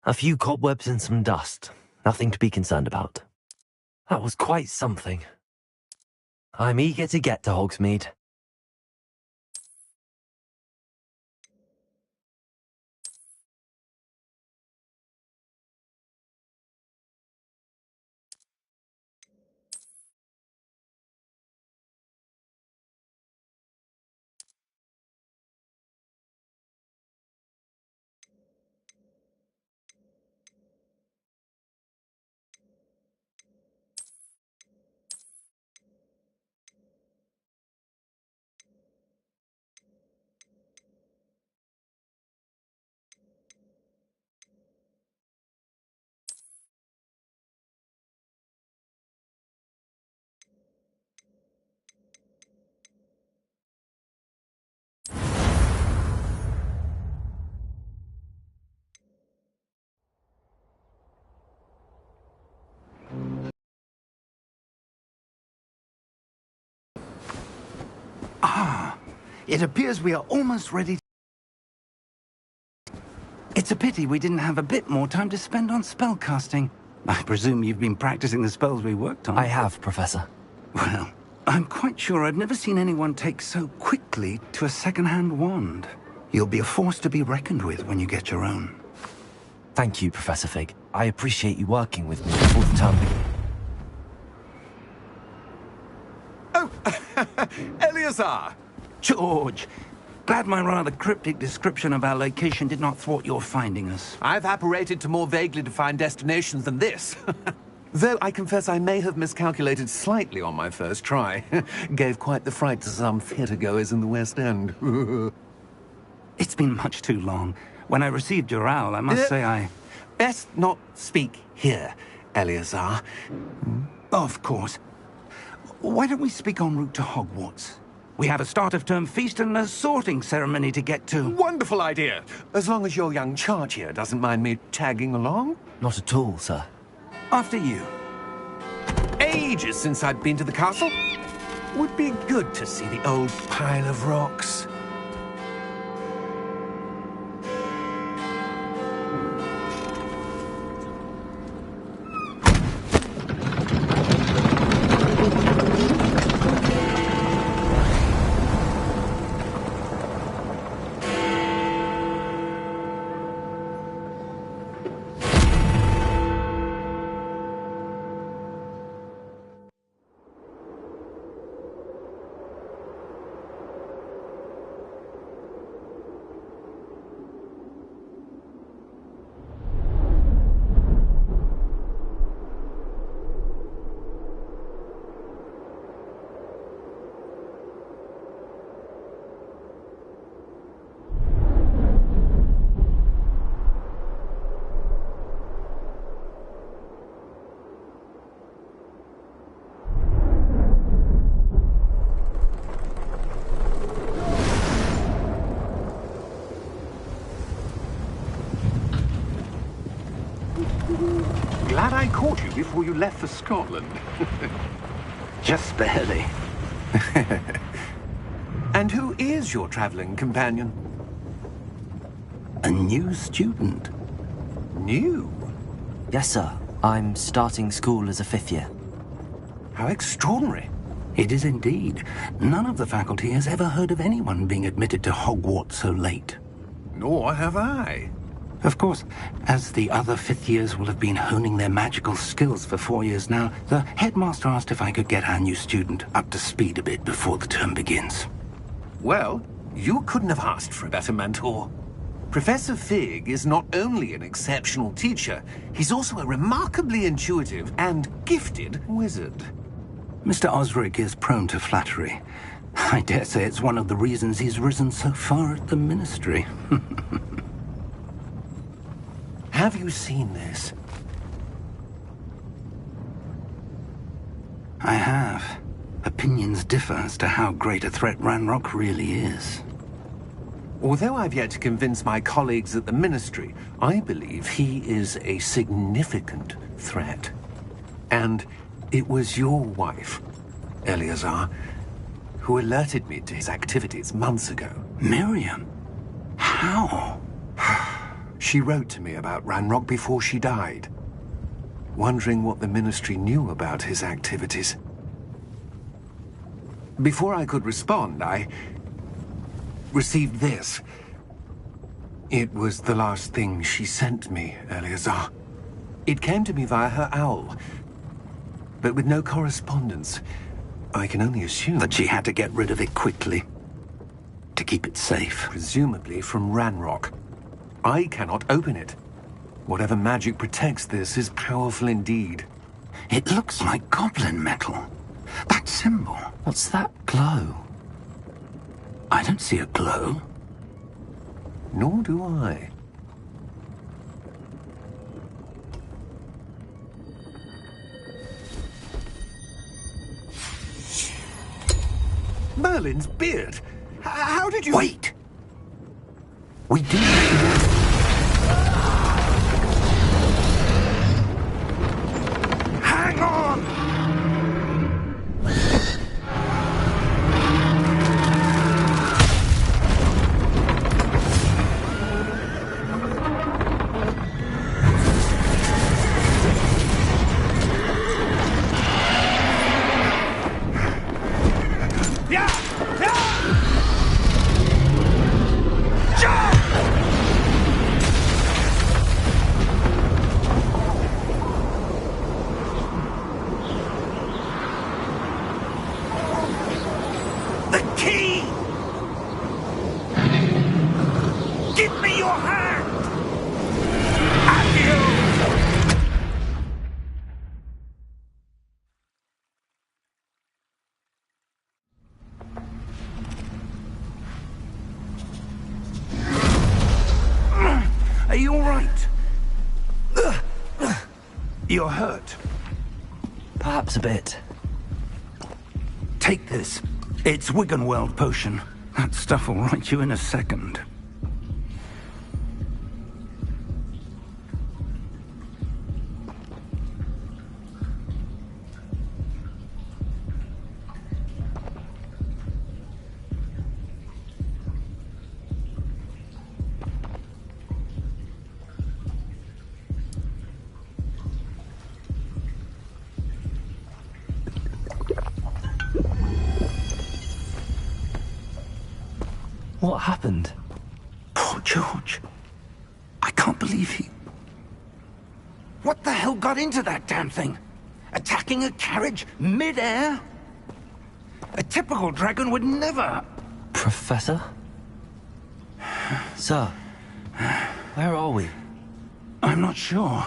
A few cobwebs and some dust. Nothing to be concerned about. That was quite something. I'm eager to get to Hogsmeade. It appears we are almost ready. It's a pity we didn't have a bit more time to spend on spellcasting. I presume you've been practicing the spells we worked on. I have, Professor. Well, I'm quite sure I've never seen anyone take so quickly to a second-hand wand. You'll be a force to be reckoned with when you get your own. Thank you, Professor Fig. I appreciate you working with me before the term begins. Oh, Eleazar! George! Glad my rather cryptic description of our location did not thwart your finding us. I've apparated to more vaguely defined destinations than this. Though I confess I may have miscalculated slightly on my first try. Gave quite the fright to some theatre-goers in the West End. It's been much too long. When I received your owl, I must say I... Best not speak here, Eleazar. Of course. Why don't we speak en route to Hogwarts? We have a start-of-term feast and a sorting ceremony to get to. Wonderful idea! As long as your young charge here doesn't mind me tagging along. Not at all, sir. After you. Ages since I'd been to the castle. Would be good to see the old pile of rocks. Glad I caught you before you left for Scotland. Just barely. And who is your traveling companion? A new student. New? Yes, sir. I'm starting school as a 5th year. How extraordinary. It is indeed. None of the faculty has ever heard of anyone being admitted to Hogwarts so late. Nor have I. Of course, as the other 5th years will have been honing their magical skills for 4 years now, the headmaster asked if I could get our new student up to speed a bit before the term begins. Well, you couldn't have asked for a better mentor. Professor Fig is not only an exceptional teacher, he's also a remarkably intuitive and gifted wizard. Mr. Osric is prone to flattery. I dare say it's one of the reasons he's risen so far at the Ministry. Have you seen this? I have. Opinions differ as to how great a threat Ranrock really is. Although I've yet to convince my colleagues at the Ministry, I believe he is a significant threat. And it was your wife, Eleazar, who alerted me to his activities months ago. Miriam? How? She wrote to me about Ranrock before she died, wondering what the Ministry knew about his activities. Before I could respond, I received this. It was the last thing she sent me, Eleazar. It came to me via her owl, but with no correspondence. I can only assume That she had to get rid of it quickly, to keep it safe. presumably from Ranrock. I cannot open it. Whatever magic protects this is powerful indeed. It looks like goblin metal. That symbol. What's that glow? I don't see a glow. Nor do I. Merlin's beard! How did you... Wait! We do... Hang on! The key! Give me your hand! And you! Are you all right? You're hurt. Perhaps a bit. Take this. It's Wiggenweld potion. That stuff will right you in a second. What happened? Poor George. I can't believe he... What the hell got into that damn thing? Attacking a carriage mid-air? A typical dragon would never... Professor? Sir, where are we? I'm not sure.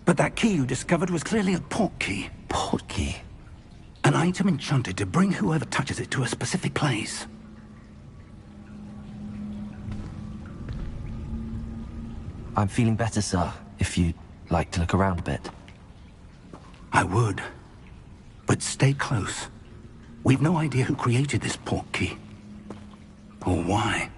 But that key you discovered was clearly a port key. Port key? An item enchanted to bring whoever touches it to a specific place. I'm feeling better, sir, if you'd like to look around a bit. I would. But stay close. We've no idea who created this port key. Or why.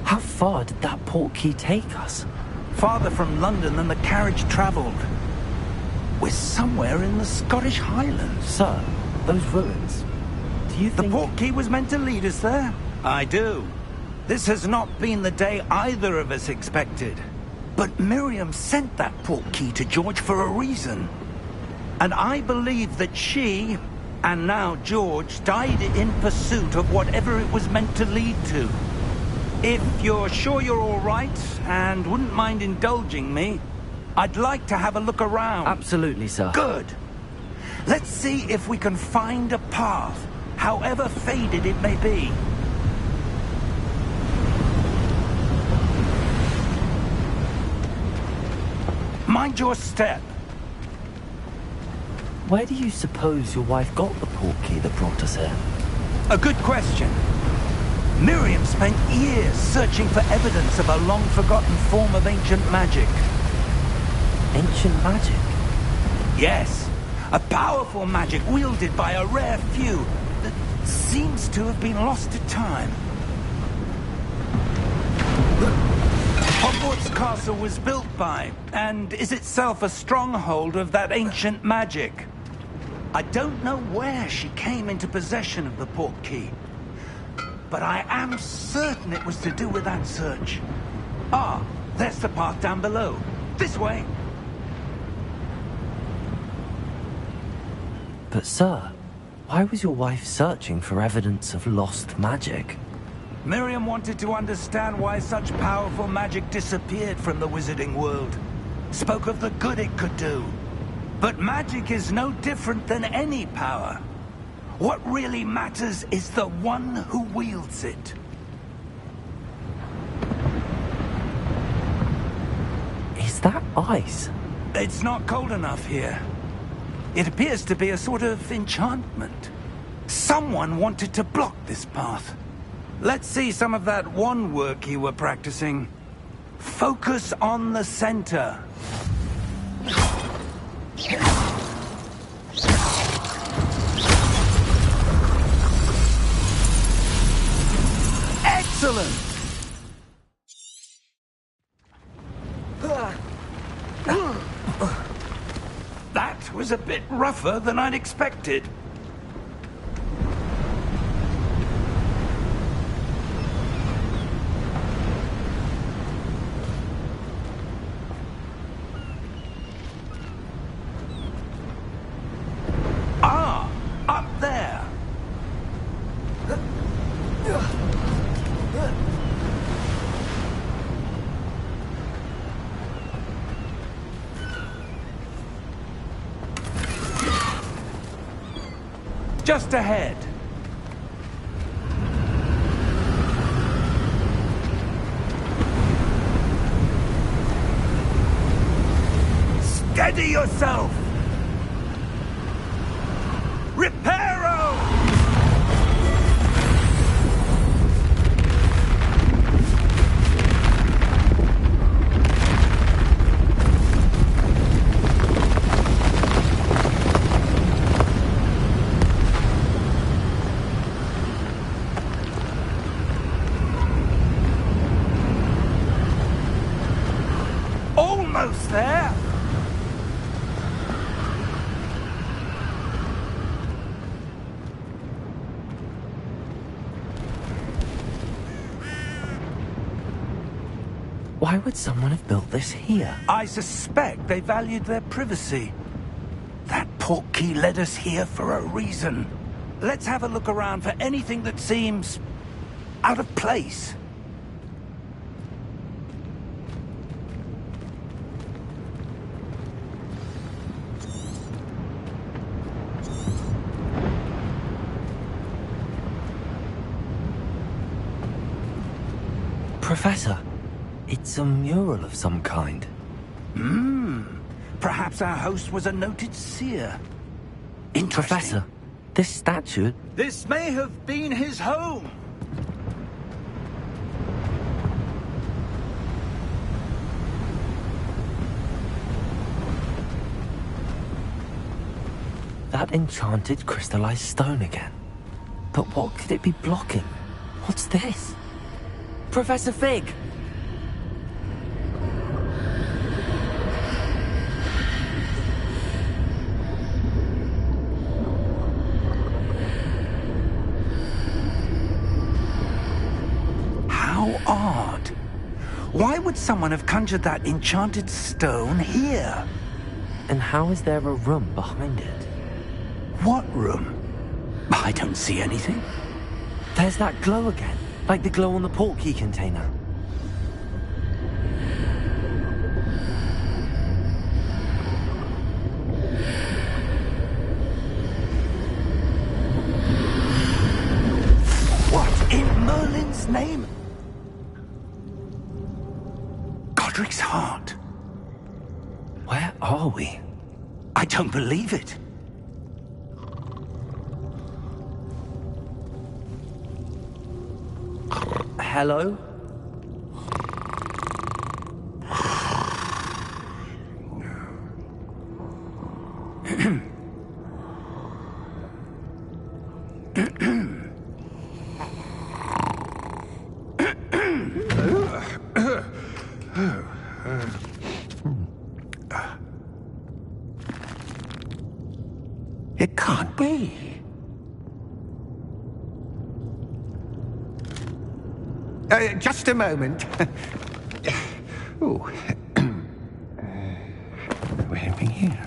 How far did that port key take us? Farther from London than the carriage travelled. We're somewhere in the Scottish Highlands. Sir, those ruins. Do you The think... port key was meant to lead us there? I do. This has not been the day either of us expected. But Miriam sent that port key to George for a reason. And I believe that she, and now George, died in pursuit of whatever it was meant to lead to. If you're sure you're all right, and wouldn't mind indulging me, I'd like to have a look around. Absolutely, sir. Good. Let's see if we can find a path, however faded it may be. Mind your step. Where do you suppose your wife got the port key that brought us here? A good question. Miriam spent years searching for evidence of a long-forgotten form of ancient magic. Ancient magic? Yes, a powerful magic wielded by a rare few that seems to have been lost to time. Hogwarts Castle was built by, and is itself a stronghold of that ancient magic. I don't know where she came into possession of the portkey, but I am certain it was to do with that search. Ah, there's the path down below. This way. But sir, why was your wife searching for evidence of lost magic? Miriam wanted to understand why such powerful magic disappeared from the wizarding world. Spoke of the good it could do. But magic is no different than any power. What really matters is the one who wields it. Is that ice? It's not cold enough here. It appears to be a sort of enchantment. Someone wanted to block this path. Let's see some of that wand work you were practicing. Focus on the center. Excellent! That was a bit rougher than I'd expected. Ah, up there. Just ahead. Steady yourself! Reparo! Almost there! Why would someone have built this here? I suspect they valued their privacy. That portkey led us here for a reason. Let's have a look around for anything that seems out of place. Professor, it's a mural of some kind. Perhaps our host was a noted seer. Interesting. Professor, this statue... This may have been his home. That enchanted crystallized stone again. But what could it be blocking? What's this? Professor Fig! How odd. Why would someone have conjured that enchanted stone here? And how is there a room behind it? What room? I don't see anything. There's that glow again, like the glow on the portkey container. What in Merlin's name? Godric's heart. Where are we? I don't believe it. Hello? It can't be. Just a moment. Oh. Where are we here?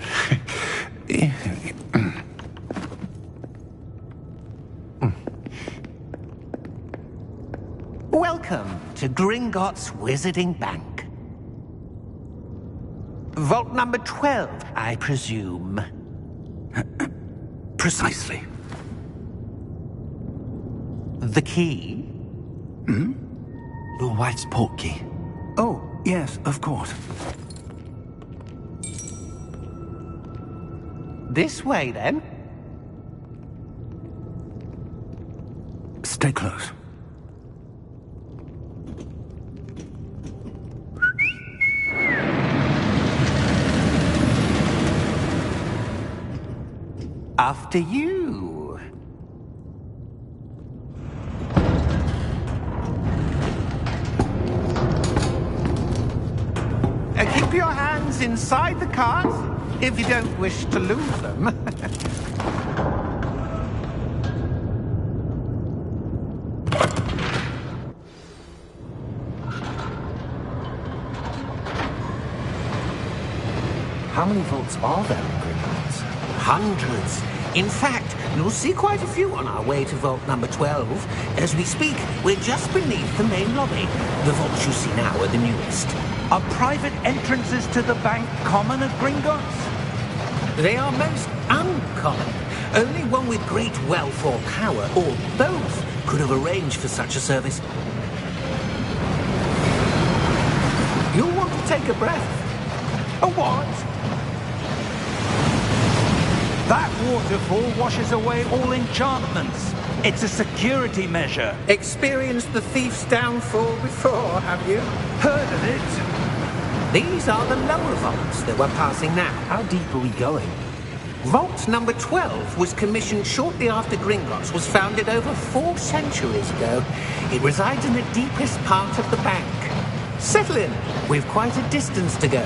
Welcome to Gringotts Wizarding Bank. Vault number 12, I presume. Precisely. The key? Hmm? Your wife's portkey. Oh, yes, of course. This way, then. Stay close. After you. Keep your hands inside the cart if you don't wish to lose them. How many vaults are there in Gringotts? Hundreds. In fact, you'll see quite a few on our way to vault number 12. As we speak, we're just beneath the main lobby. The vaults you see now are the newest. Are private entrances to the bank common at Gringotts? They are most uncommon. Only one with great wealth or power, or both, could have arranged for such a service. You'll want to take a breath. A what? That waterfall washes away all enchantments. It's a security measure. Experienced the thief's downfall before, have you? Heard of it? These are the lower vaults that we're passing now. How deep are we going? Vault number 12 was commissioned shortly after Gringotts was founded over 4 centuries ago. It resides in the deepest part of the bank. Settle in. We've quite a distance to go.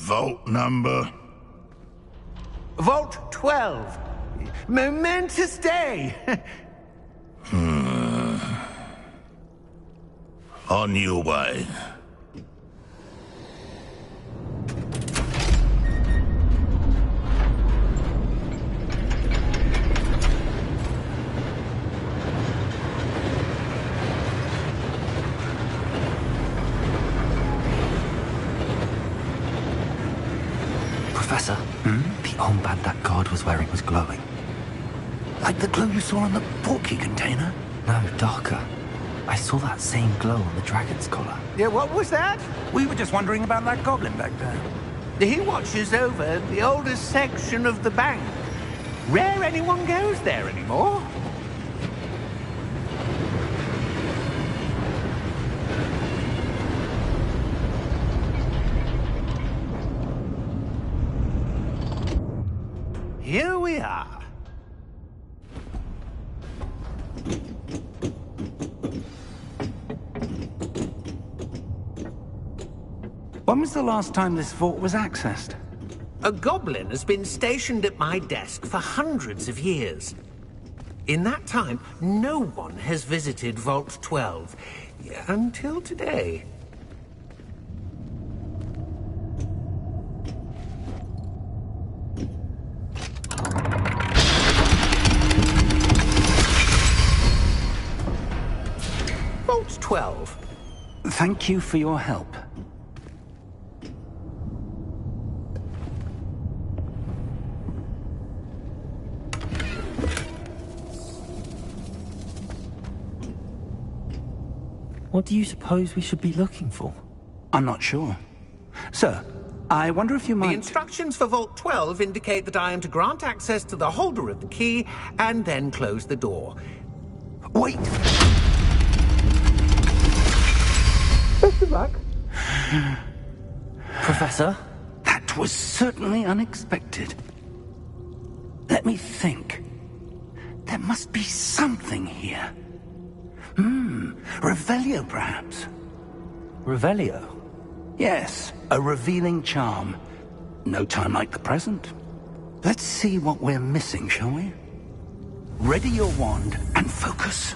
Vault number? Vault 12. Momentous day. On your way. Professor, the armband that guard was wearing was glowing. Like the glow you saw on the portkey container? No, darker. I saw that same glow on the dragon's collar. Yeah, what was that? We were just wondering about that goblin back there. He watches over the oldest section of the bank. Rare anyone goes there anymore. Here we are. When was the last time this vault was accessed? A goblin has been stationed at my desk for hundreds of years. In that time, no one has visited Vault 12. Until today. Vault 12. Thank you for your help. What do you suppose we should be looking for? I'm not sure. Sir, I wonder if you The might... instructions for Vault 12 indicate that I am to grant access to the holder of the key and then close the door. Wait! Best of luck. Professor? That was certainly unexpected. Let me think. There must be something here. Revelio, perhaps? Revelio? Yes, a revealing charm. No time like the present. Let's see what we're missing, shall we? Ready your wand and focus.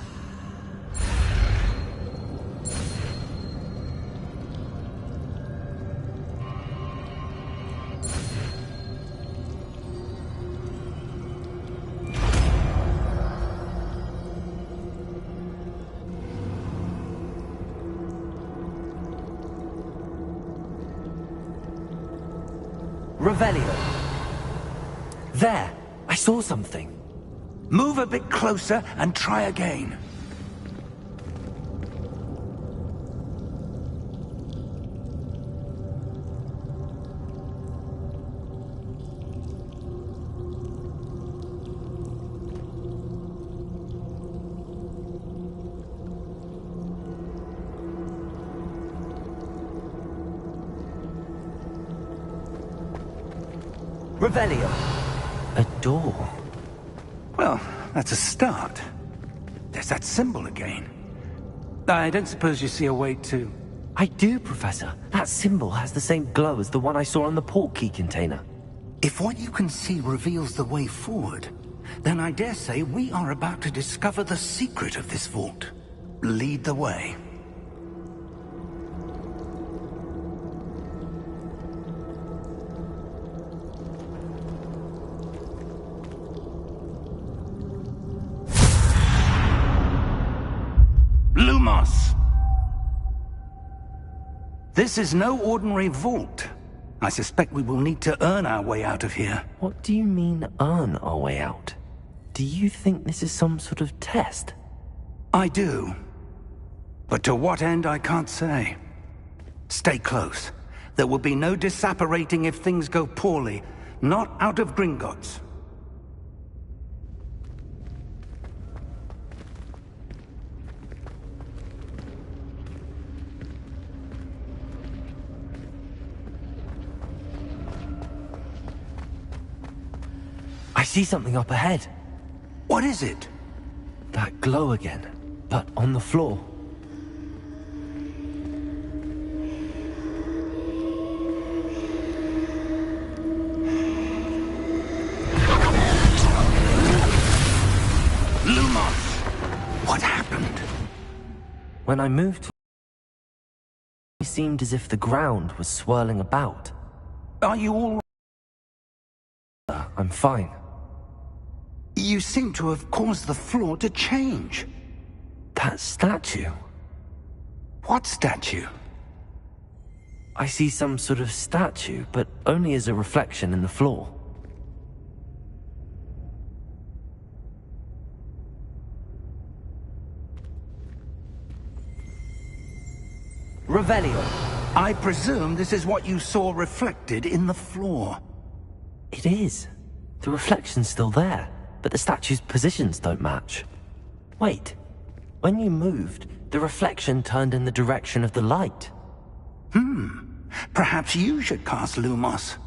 Revelio. There! I saw something. Move a bit closer and try again. Revelio. A door. Well, that's a start. There's that symbol again. I don't suppose you see a way to... I do, Professor. That symbol has the same glow as the one I saw on the portkey container. If what you can see reveals the way forward, then I dare say we are about to discover the secret of this vault. Lead the way. Lumos! This is no ordinary vault. I suspect we will need to earn our way out of here. What do you mean, earn our way out? Do you think this is some sort of test? I do. But to what end, I can't say. Stay close. There will be no disapparating if things go poorly. Not out of Gringotts. I see something up ahead. What is it? That glow again, but on the floor. Lumos! What happened? When I moved, it seemed as if the ground was swirling about. Are you all right? I'm fine. You seem to have caused the floor to change. That statue. What statue? I see some sort of statue, but only as a reflection in the floor. Revelio. I presume this is what you saw reflected in the floor. It is. The reflection's still there, but the statue's positions don't match. Wait. When you moved, the reflection turned in the direction of the light. Perhaps you should cast Lumos.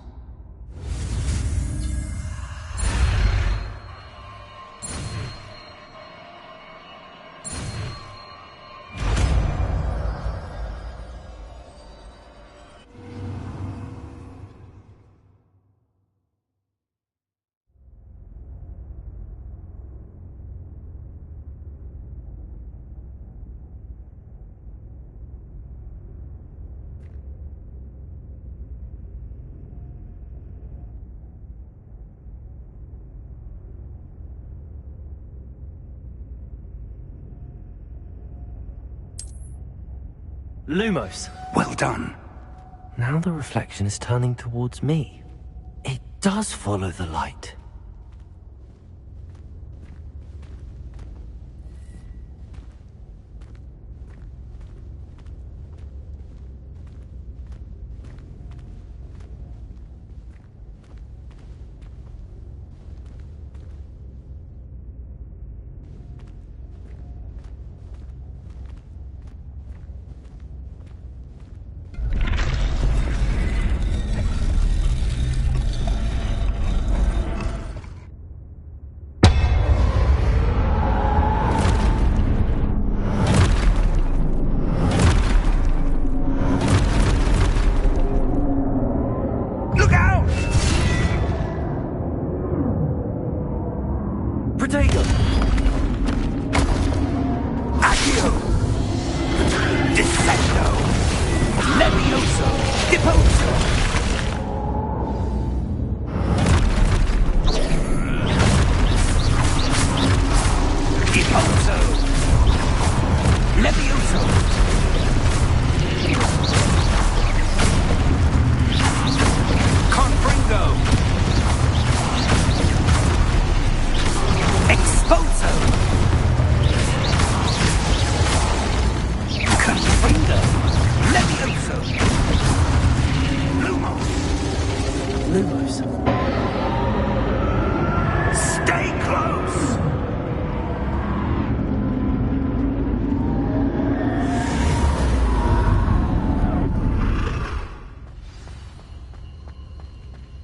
Lumos. Well done. Now the reflection is turning towards me. It does follow the light. Levioso! Confringo! Exposo! Confringo! Levioso! Lumos! Lumos. Stay close!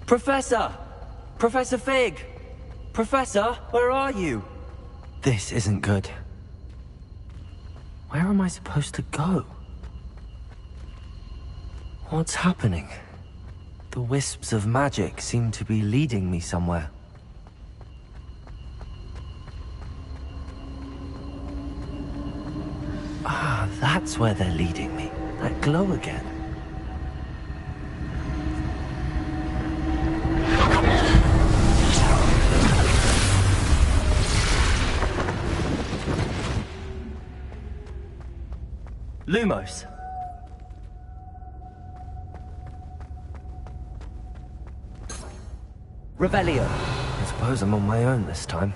Professor! Professor Fig! Professor, where are you? This isn't good. Where am I supposed to go? What's happening? The wisps of magic seem to be leading me somewhere. Ah, that's where they're leading me. That glow again. Lumos. Revelio. I suppose I'm on my own this time.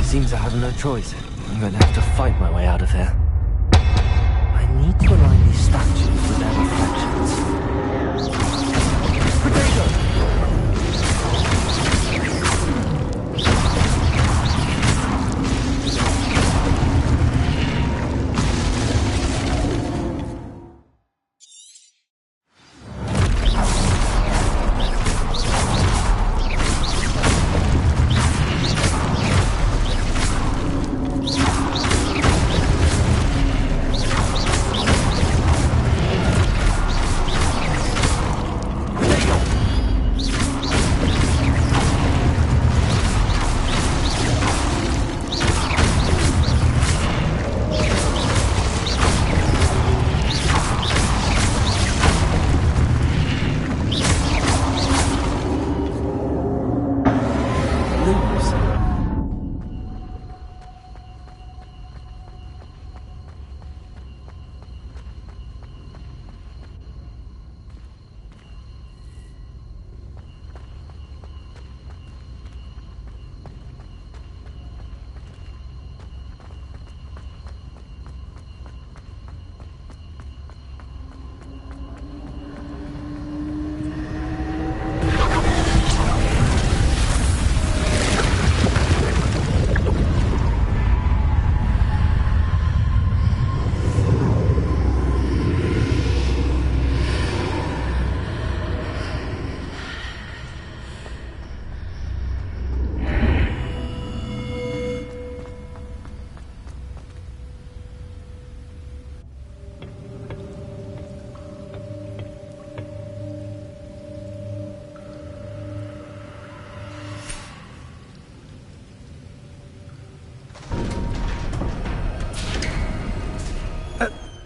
Seems I have no choice. I'm going to have to fight my way out of here. I need to align these statues with their reflections. Potato!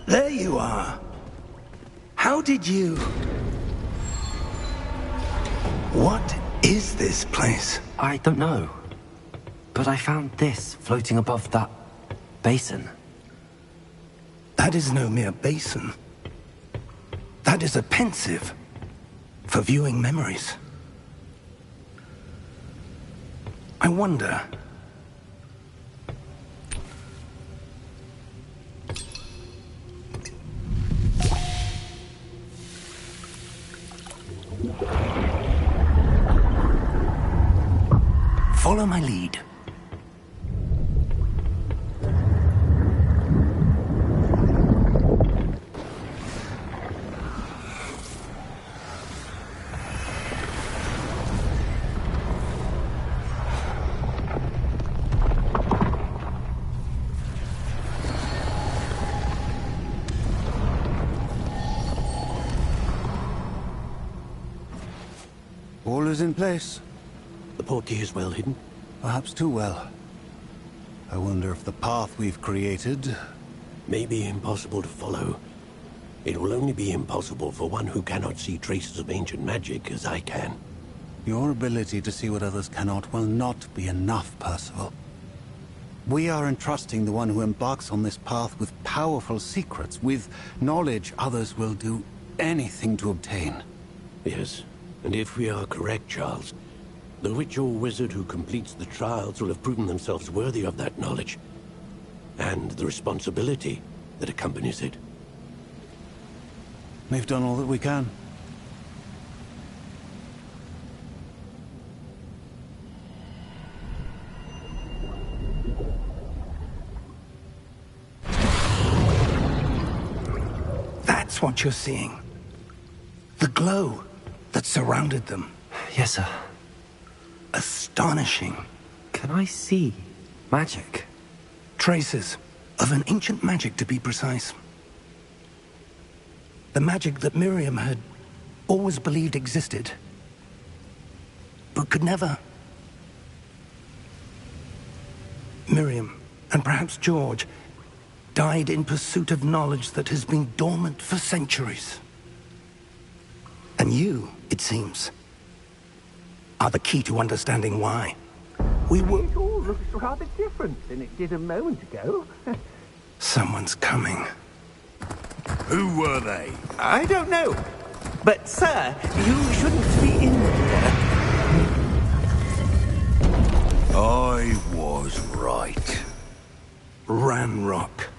There you are. How did you... What is this place? I don't know. But I found this floating above that basin. That is no mere basin. That is a pensive for viewing memories. I wonder... Follow my lead. All is in place. The portkey is well hidden. Perhaps too well. I wonder if the path we've created... May be impossible to follow. It will only be impossible for one who cannot see traces of ancient magic as I can. Your ability to see what others cannot will not be enough, Percival. We are entrusting the one who embarks on this path with powerful secrets, with knowledge others will do anything to obtain. Yes, and if we are correct, Charles, the witch or wizard who completes the trials will have proven themselves worthy of that knowledge, and the responsibility that accompanies it. We've done all that we can. That's what you're seeing. The glow that surrounded them. Yes, sir. Astonishing. Can I see magic? Traces of an ancient magic, to be precise. The magic that Miriam had always believed existed, but could never. Miriam, and perhaps George, died in pursuit of knowledge that has been dormant for centuries. And you, it seems, are the key to understanding why. It all looks rather different than it did a moment ago. Someone's coming. Who were they? I don't know. But, sir, you shouldn't be in here. I was right. Ranrock.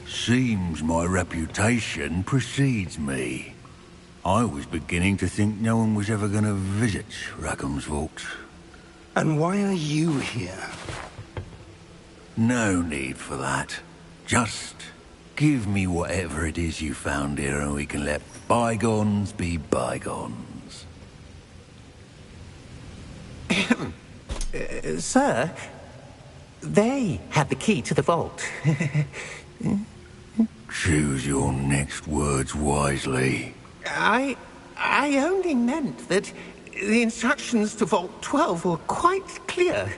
Seems my reputation precedes me. I was beginning to think no one was ever going to visit Rackham's vault. And why are you here? No need for that. Just give me whatever it is you found here and we can let bygones be bygones. Sir, they had the key to the vault. Choose your next words wisely. I only meant that the instructions to Vault 12 were quite clear.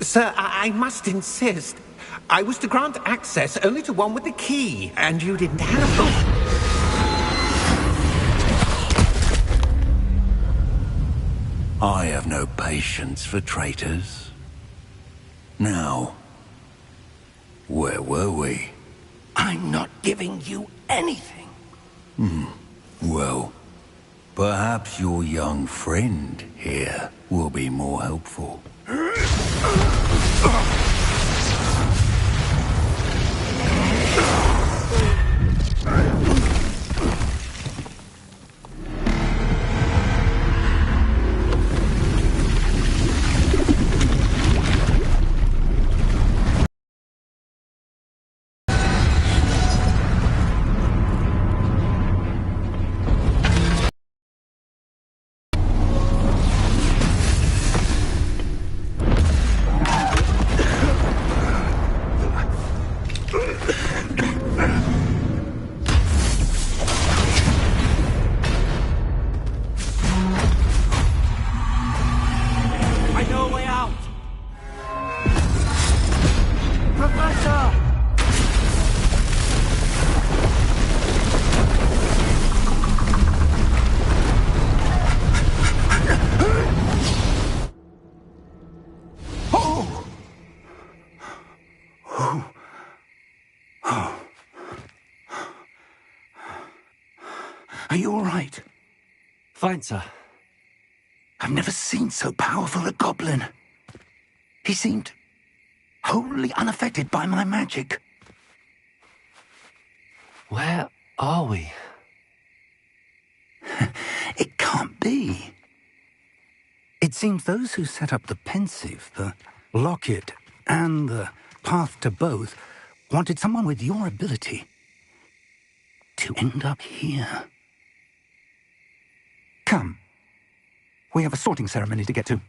Sir, I must insist. I was to grant access only to one with the key, and you didn't have them. I have no patience for traitors. Now, where were we? I'm not giving you anything. Well, perhaps your young friend here will be more helpful. Are you all right? Fine, sir. I've never seen so powerful a goblin. He seemed wholly unaffected by my magic. Where are we? It can't be. It seems those who set up the pensive, the locket, and the path to both wanted someone with your ability to end up here. Come. We have a sorting ceremony to get to.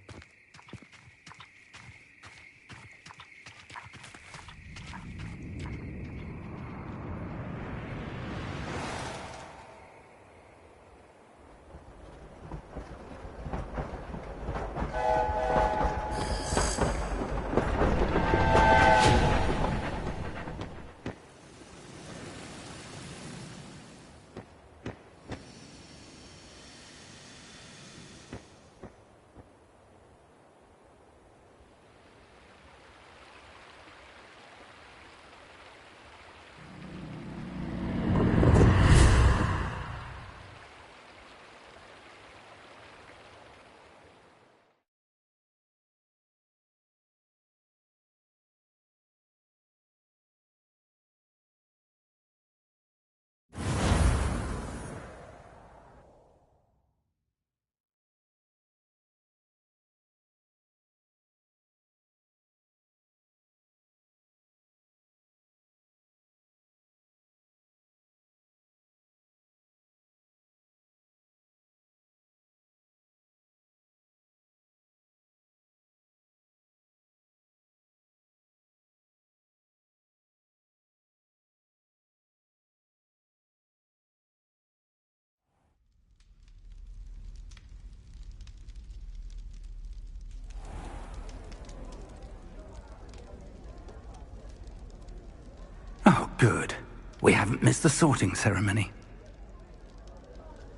Good. We haven't missed the sorting ceremony.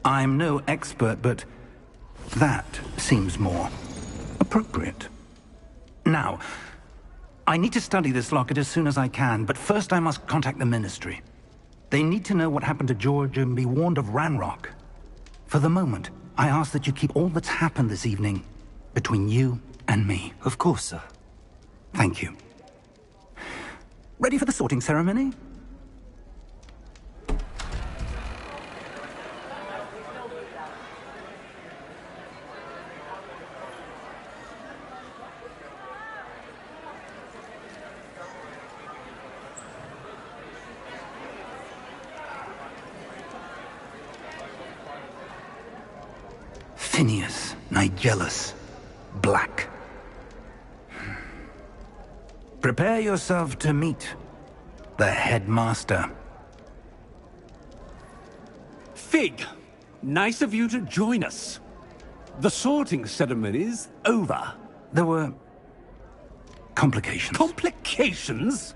I'm no expert, but that seems more appropriate. Now, I need to study this locket as soon as I can, but first I must contact the Ministry. They need to know what happened to George and be warned of Ranrock. For the moment, I ask that you keep all that's happened this evening between you and me. Of course, sir. Thank you. Ready for the sorting ceremony? Phineas, Nigellus, Black. Prepare yourself to meet the headmaster. Fig, nice of you to join us. The sorting ceremony's over. There were complications. Complications?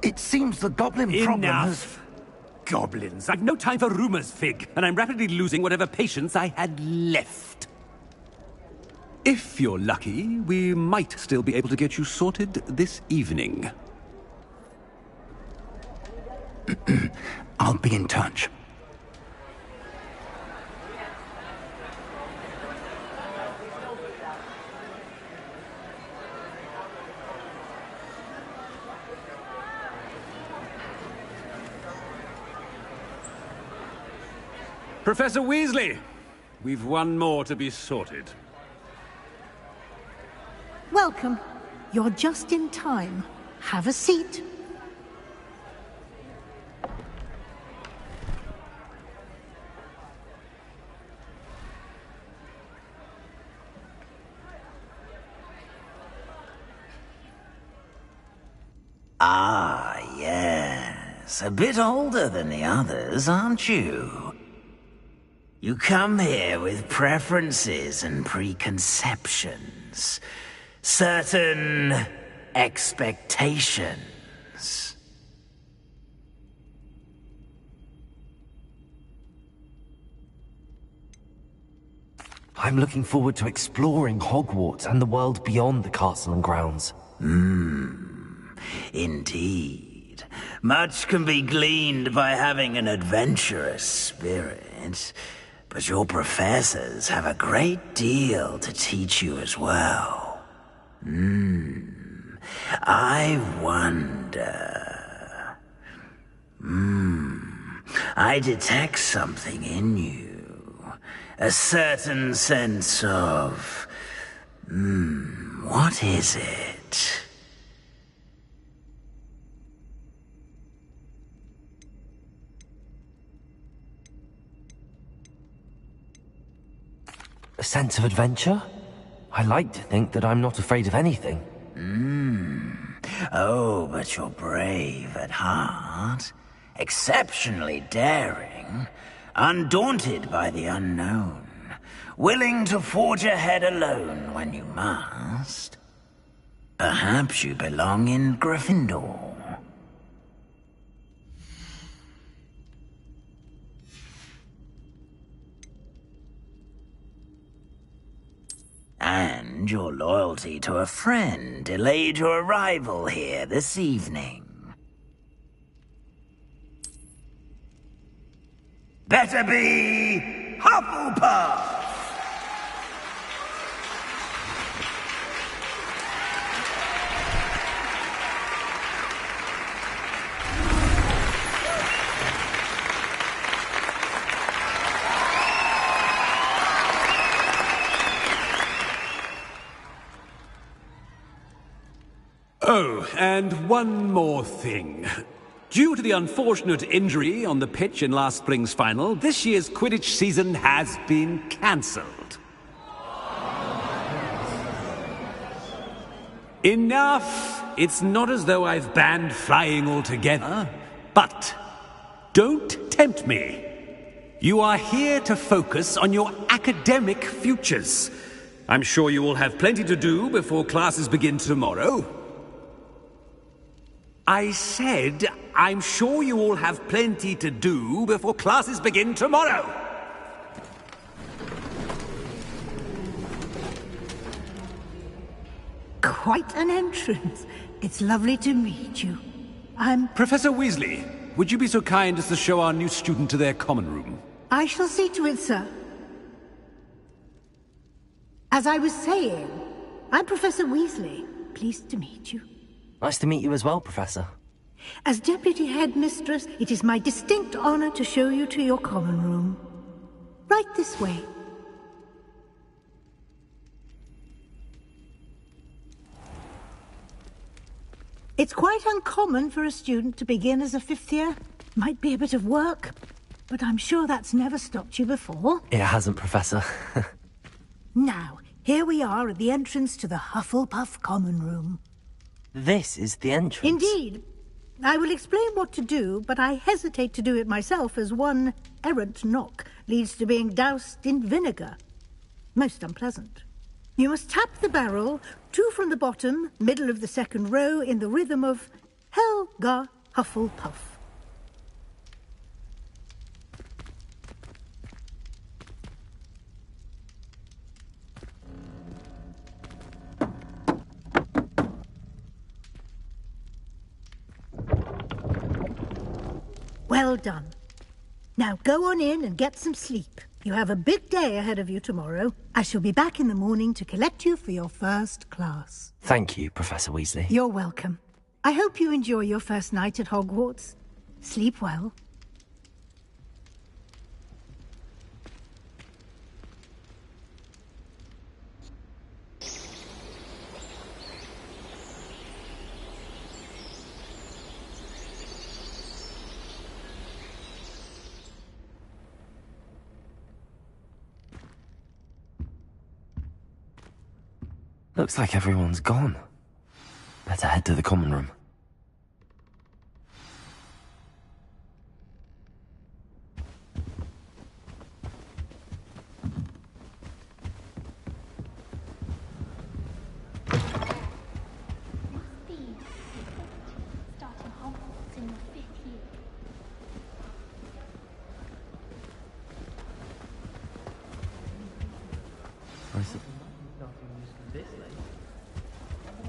It seems the goblin problem has... Enough! Goblins. I've no time for rumors, Fig, and I'm rapidly losing whatever patience I had left. If you're lucky, we might still be able to get you sorted this evening. I'll be in touch. Professor Weasley, we've one more to be sorted. Welcome. You're just in time. Have a seat. Ah, yes. A bit older than the others, aren't you? You come here with preferences and preconceptions. Certain expectations. I'm looking forward to exploring Hogwarts and the world beyond the castle and grounds. Indeed. Much can be gleaned by having an adventurous spirit, but your professors have a great deal to teach you as well. I wonder... I detect something in you. A certain sense of... what is it? A sense of adventure? I like to think that I'm not afraid of anything. Oh, but you're brave at heart. Exceptionally daring. Undaunted by the unknown. Willing to forge ahead alone when you must. Perhaps you belong in Gryffindor. And your loyalty to a friend delayed your arrival here this evening. Better be Hufflepuff! Oh, and one more thing. Due to the unfortunate injury on the pitch in last spring's final, this year's Quidditch season has been cancelled. Enough! It's not as though I've banned flying altogether, but don't tempt me. You are here to focus on your academic futures. I'm sure you will have plenty to do before classes begin tomorrow. I said, I'm sure you all have plenty to do before classes begin tomorrow. Quite an entrance. It's lovely to meet you. I'm... Professor Weasley, would you be so kind as to show our new student to their common room? I shall see to it, sir. As I was saying, I'm Professor Weasley. Pleased to meet you. Nice to meet you as well, Professor. As Deputy Headmistress, it is my distinct honor to show you to your common room. Right this way. It's quite uncommon for a student to begin as a fifth year. Might be a bit of work, but I'm sure that's never stopped you before. It hasn't, Professor. Now, here we are at the entrance to the Hufflepuff common room. This is the entrance? Indeed. I will explain what to do, but I hesitate to do it myself as one errant knock leads to being doused in vinegar. Most unpleasant. You must tap the barrel, 2 from the bottom, middle of the second row, in the rhythm of Helga Hufflepuff. Well done. Now go on in and get some sleep. You have a big day ahead of you tomorrow. I shall be back in the morning to collect you for your first class. Thank you, Professor Weasley. You're welcome. I hope you enjoy your first night at Hogwarts. Sleep well. Looks like everyone's gone. Better head to the common room.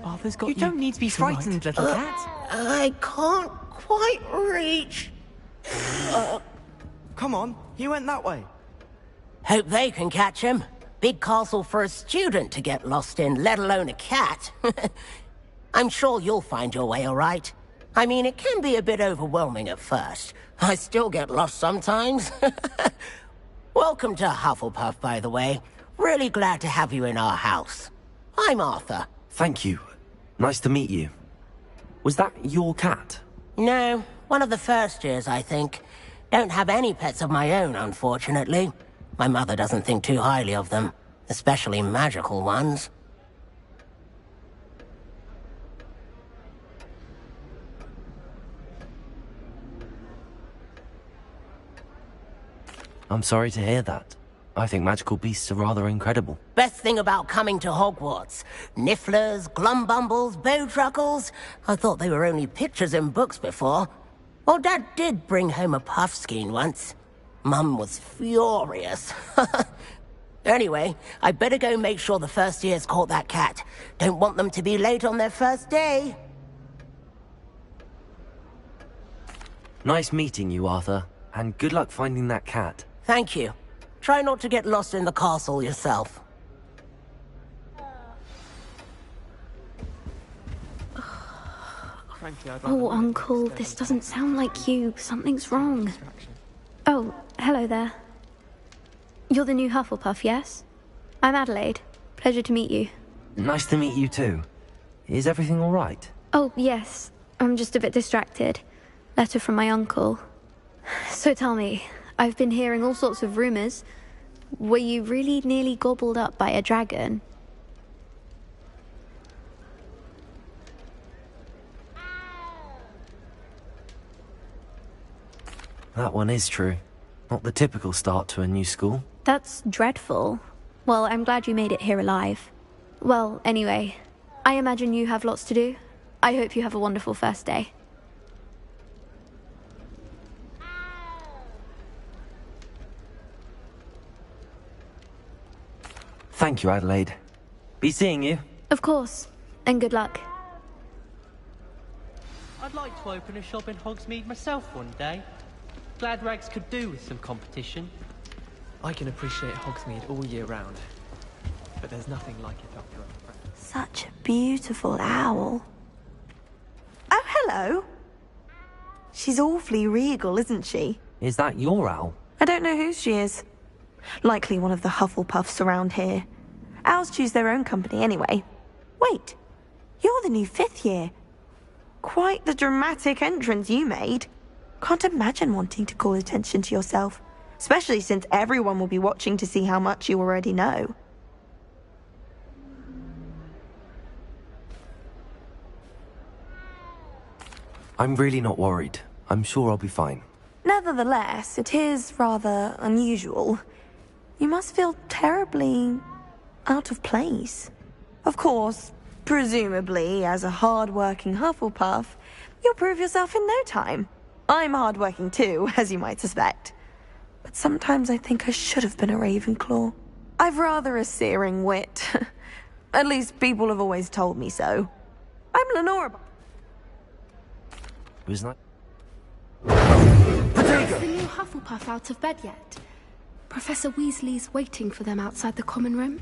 Arthur's got you don't need to be frightened, little cat. I can't quite reach. Come on, he went that way. Hope they can catch him. Big castle for a student to get lost in, let alone a cat. I'm sure you'll find your way all right. I mean, it can be a bit overwhelming at first. I still get lost sometimes. Welcome to Hufflepuff, by the way. Really glad to have you in our house. I'm Arthur. Thank you. Nice to meet you. Was that your cat? No, one of the first years, I think. Don't have any pets of my own, unfortunately. My mother doesn't think too highly of them, especially magical ones. I'm sorry to hear that. I think magical beasts are rather incredible. Best thing about coming to Hogwarts. Nifflers, glumbumbles, bowtruckles. I thought they were only pictures in books before. Well, Dad did bring home a puffskein once. Mum was furious. Anyway, I better go make sure the first years caught that cat. Don't want them to be late on their first day. Nice meeting you, Arthur. And good luck finding that cat. Thank you. Try not to get lost in the castle yourself. Oh, Uncle, this doesn't sound like you. Something's wrong. Oh, hello there. You're the new Hufflepuff, yes? I'm Adelaide. Pleasure to meet you. Nice to meet you too. Is everything all right? Oh, yes. I'm just a bit distracted. Letter from my uncle. So tell me, I've been hearing all sorts of rumors. Were you really nearly gobbled up by a dragon? That one is true. Not the typical start to a new school. That's dreadful. Well, I'm glad you made it here alive. Well, anyway, I imagine you have lots to do. I hope you have a wonderful first day. Thank you, Adelaide. Be seeing you. Of course. And good luck. I'd like to open a shop in Hogsmeade myself one day. Glad Rags could do with some competition. I can appreciate Hogsmeade all year round, but there's nothing like it up here. Such a beautiful owl. Oh, hello. She's awfully regal, isn't she? Is that your owl? I don't know whose she is. Likely one of the Hufflepuffs around here. Owls choose their own company anyway. Wait, you're the new 5th year. Quite the dramatic entrance you made. Can't imagine wanting to call attention to yourself, especially since everyone will be watching to see how much you already know. I'm really not worried. I'm sure I'll be fine. Nevertheless, it is rather unusual. You must feel terribly out of place. Of course, presumably, as a hard-working Hufflepuff, you'll prove yourself in no time. I'm hard-working too, as you might suspect. But sometimes I think I should have been a Ravenclaw. I've rather a searing wit. At least people have always told me so. I'm Lenora. Who's that? Is the new Hufflepuff out of bed yet? Professor Weasley's waiting for them outside the common room.